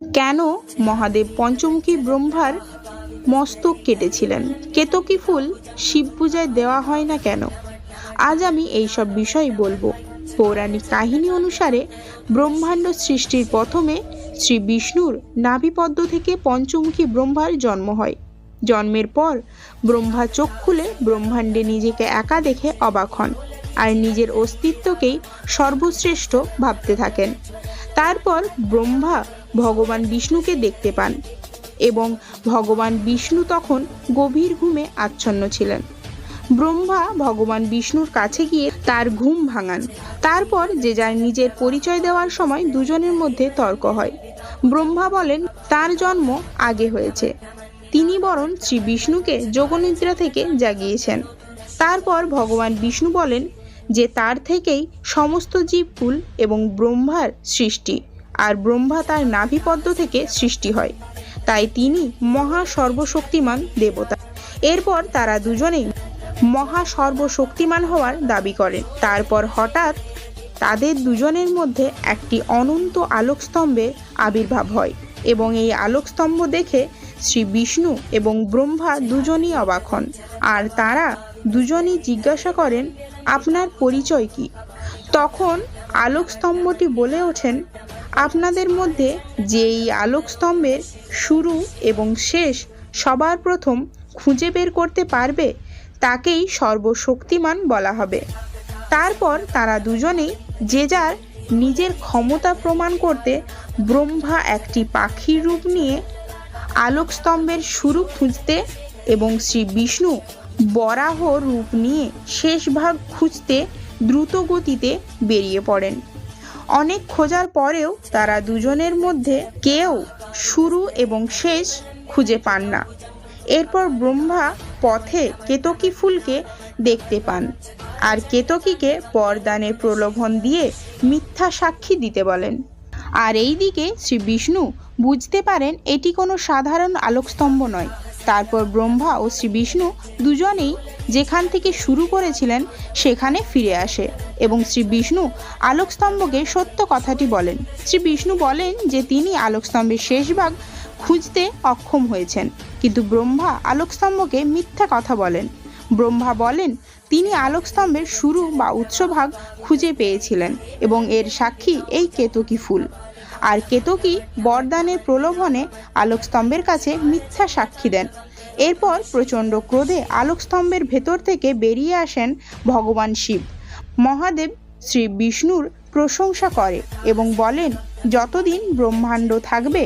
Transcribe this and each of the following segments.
কেন মহাদেব পঞ্চমুখী ব্রহ্মার মস্তক কেটেছিলেন? কেতকী ফুল শিব পূজায় দেওয়া হয় না কেন? আজ আমি এইসব বিষয় বলবো। পৌরাণিক কাহিনী অনুসারে ব্রহ্মাণ্ড সৃষ্টির প্রথমে শ্রী বিষ্ণুর নাভিপদ্ম থেকে পঞ্চমুখী ব্রহ্মার জন্ম হয়। জন্মের পর ব্রহ্মা চোখ খুলে ব্রহ্মাণ্ডে নিজেকে একা দেখে অবাক হন আর নিজের অস্তিত্বকেই সর্বশ্রেষ্ঠ ভাবতে থাকেন। তারপর ব্রহ্মা ভগবান বিষ্ণুকে দেখতে পান এবং ভগবান বিষ্ণু তখন গভীর ঘুমে আচ্ছন্ন ছিলেন। ব্রহ্মা ভগবান বিষ্ণুর কাছে গিয়ে তার ঘুম ভাঙান। তারপর যে যার নিজের পরিচয় দেওয়ার সময় দুজনের মধ্যে তর্ক হয়। ব্রহ্মা বলেন তার জন্ম আগে হয়েছে, তিনি বরং শ্রী বিষ্ণুকে যোগনিদ্রা থেকে জাগিয়েছেন। তারপর ভগবান বিষ্ণু বলেন যে তার থেকেই সমস্ত জীবকুল এবং ব্রহ্মার সৃষ্টি, আর ব্রহ্মা তার নাভিপদ্ম থেকে সৃষ্টি হয়, তাই তিনি মহা সর্বশক্তিমান দেবতা। এরপর তারা দুজনেই মহা সর্বশক্তিমান হওয়ার দাবি করেন। তারপর হঠাৎ তাদের দুজনের মধ্যে একটি অনন্ত আলোকস্তম্ভের আবির্ভাব হয় এবং এই আলোকস্তম্ভ দেখে শ্রী বিষ্ণু এবং ব্রহ্মা দুজনই অবাক হন, আর তারা দুজনই জিজ্ঞাসা করেন আপনার পরিচয় কি? তখন আলোকস্তম্ভটি বলে ওঠেন, আপনাদের মধ্যে যে এই আলোকস্তম্ভের শুরু এবং শেষ সবার প্রথম খুঁজে বের করতে পারবে তাকেই সর্বশক্তিমান বলা হবে। তারপর তারা দুজনেই যে যার নিজের ক্ষমতা প্রমাণ করতে ব্রহ্মা একটি পাখির রূপ নিয়ে আলোকস্তম্ভের শুরু খুঁজতে এবং শ্রী বিষ্ণু বরাহ রূপ নিয়ে শেষ ভাগ খুঁজতে দ্রুত গতিতে বেরিয়ে পড়েন। অনেক খোঁজার পরেও তারা দুজনের মধ্যে কেউ শুরু এবং শেষ খুঁজে পান না। এরপর ব্রহ্মা পথে কেতকী ফুলকে দেখতে পান আর কেতকীকে বরদানের প্রলোভন দিয়ে মিথ্যা সাক্ষী দিতে বলেন। আর এই দিকে শ্রী বিষ্ণু বুঝতে পারেন এটি কোনো সাধারণ আলোকস্তম্ভ নয়। তারপর ব্রহ্মা ও শ্রী বিষ্ণু দুজনেই যেখান থেকে শুরু করেছিলেন সেখানে ফিরে আসে এবং শ্রী বিষ্ণু আলোকস্তম্ভকে সত্য কথাটি বলেন। শ্রী বিষ্ণু বলেন যে তিনি আলোকস্তম্ভের শেষ ভাগ খুঁজতে অক্ষম হয়েছেন, কিন্তু ব্রহ্মা আলোকস্তম্ভকে মিথ্যা কথা বলেন। ব্রহ্মা বলেন তিনি আলোকস্তম্ভের শুরু বা উৎসভাগ খুঁজে পেয়েছিলেন এবং এর সাক্ষী এই কেতকী ফুল। আর কেতকী বরদানের প্রলোভনে আলোকস্তম্ভের কাছে মিথ্যা সাক্ষী দেন। এরপর প্রচণ্ড ক্রোধে আলোকস্তম্ভের ভেতর থেকে বেরিয়ে আসেন ভগবান শিব। মহাদেব শ্রী বিষ্ণুর প্রশংসা করে এবং বলেন যতদিন ব্রহ্মাণ্ড থাকবে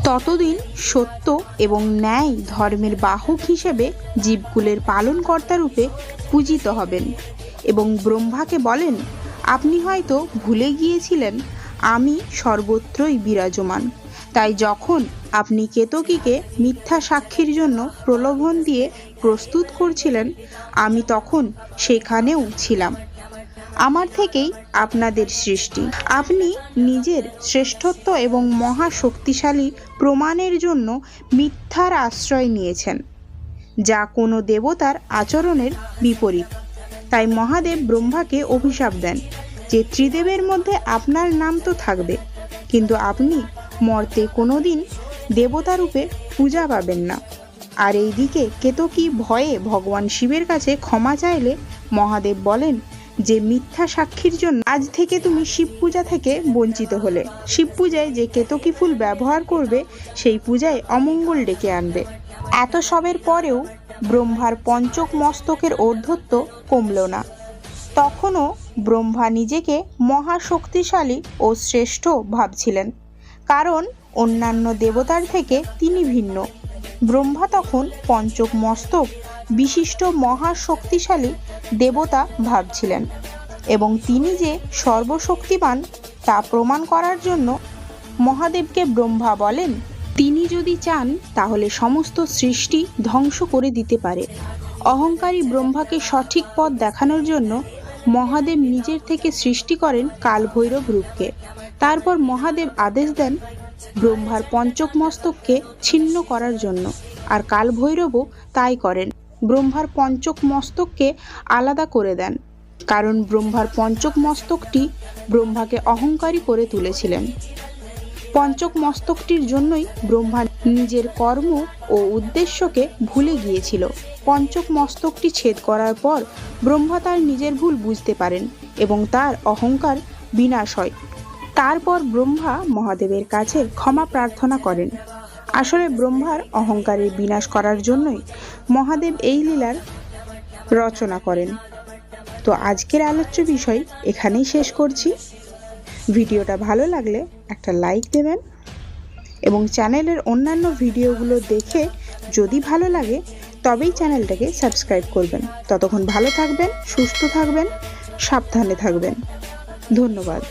ততদিন সত্য এবং ন্যায় ধর্মের বাহক হিসেবে জীবকুলের পালনকর্তা রূপে পূজিত হবেন এবং ব্রহ্মাকে বলেন আপনি হয়তো ভুলে গিয়েছিলেন আমি সর্বত্রই বিরাজমান, তাই যখন আপনি কেতকীকে মিথ্যা সাক্ষীর জন্য প্রলোভন দিয়ে প্রস্তুত করছিলেন আমি তখন সেখানেও ছিলাম। আমার থেকেই আপনাদের সৃষ্টি। আপনি নিজের শ্রেষ্ঠত্ব এবং মহা শক্তিশালী প্রমাণের জন্য মিথ্যার আশ্রয় নিয়েছেন, যা কোনো দেবতার আচরণের বিপরীত। তাই মহাদেব ব্রহ্মাকে অভিশাপ দেন যে ত্রিদেবের মধ্যে আপনার নাম তো থাকবে, কিন্তু আপনি মর্তে কোনোদিন দেবতা রূপে পূজা পাবেন না। আর এইদিকে কেতকী ভয়ে ভগবান শিবের কাছে ক্ষমা চাইলে মহাদেব বলেন যে মিথ্যা সাক্ষীর জন্য আজ থেকে তুমি শিব পূজা থেকে বঞ্চিত হলে। শিব পূজায় যে কেতকী ফুল ব্যবহার করবে সেই পূজায় অমঙ্গল ডেকে আনবে। এত সবের পরেও ব্রহ্মার পঞ্চক মস্তকের ঔদ্ধত্য কমল না। তখনও ব্রহ্মা নিজেকে মহাশক্তিশালী ও শ্রেষ্ঠ ভাবছিলেন, কারণ অন্যান্য দেবতার থেকে তিনি ভিন্ন। ব্রহ্মা তখন পঞ্চক মস্তক বিশিষ্ট মহাশক্তিশালী দেবতা ভাবছিলেন এবং তিনি যে সর্বশক্তিমান তা প্রমাণ করার জন্য মহাদেবকে ব্রহ্মা বলেন তিনি যদি চান তাহলে সমস্ত সৃষ্টি ধ্বংস করে দিতে পারে। অহংকারী ব্রহ্মাকে সঠিক পথ দেখানোর জন্য মহাদেব নিজের থেকে সৃষ্টি করেন কালভৈরব রূপকে। তারপর মহাদেব আদেশ দেন ব্রহ্মার পঞ্চক মস্তককে ছিন্ন করার জন্য, আর কালভৈরবও তাই করেন। ব্রহ্মার পঞ্চক মস্তককে আলাদা করে দেন, কারণ ব্রহ্মার পঞ্চক মস্তকটি ব্রহ্মাকে অহংকারী করে তুলেছিলেন। পঞ্চক মস্তকটির জন্যই ব্রহ্মা নিজের কর্ম ও উদ্দেশ্যকে ভুলে গিয়েছিল। পঞ্চক মস্তকটি ছেদ করার পর ব্রহ্মা তার নিজের ভুল বুঝতে পারেন এবং তার অহংকার বিনাশ হয়। তারপর ব্রহ্মা মহাদেবের কাছে ক্ষমা প্রার্থনা করেন। আসলে ব্রহ্মার অহংকারের বিনাশ করার জন্যই মহাদেব এই লীলার রচনা করেন। তো আজকের আলোচ্য বিষয় এখানেই শেষ করছি। ভিডিওটা ভালো লাগলে একটা লাইক দেবেন এবং চ্যানেলের অন্যান্য ভিডিওগুলো দেখে যদি ভালো লাগে তবেই চ্যানেলটাকে সাবস্ক্রাইব করবেন। ততক্ষণ ভালো থাকবেন, সুস্থ থাকবেন, সাবধানে থাকবেন। ধন্যবাদ।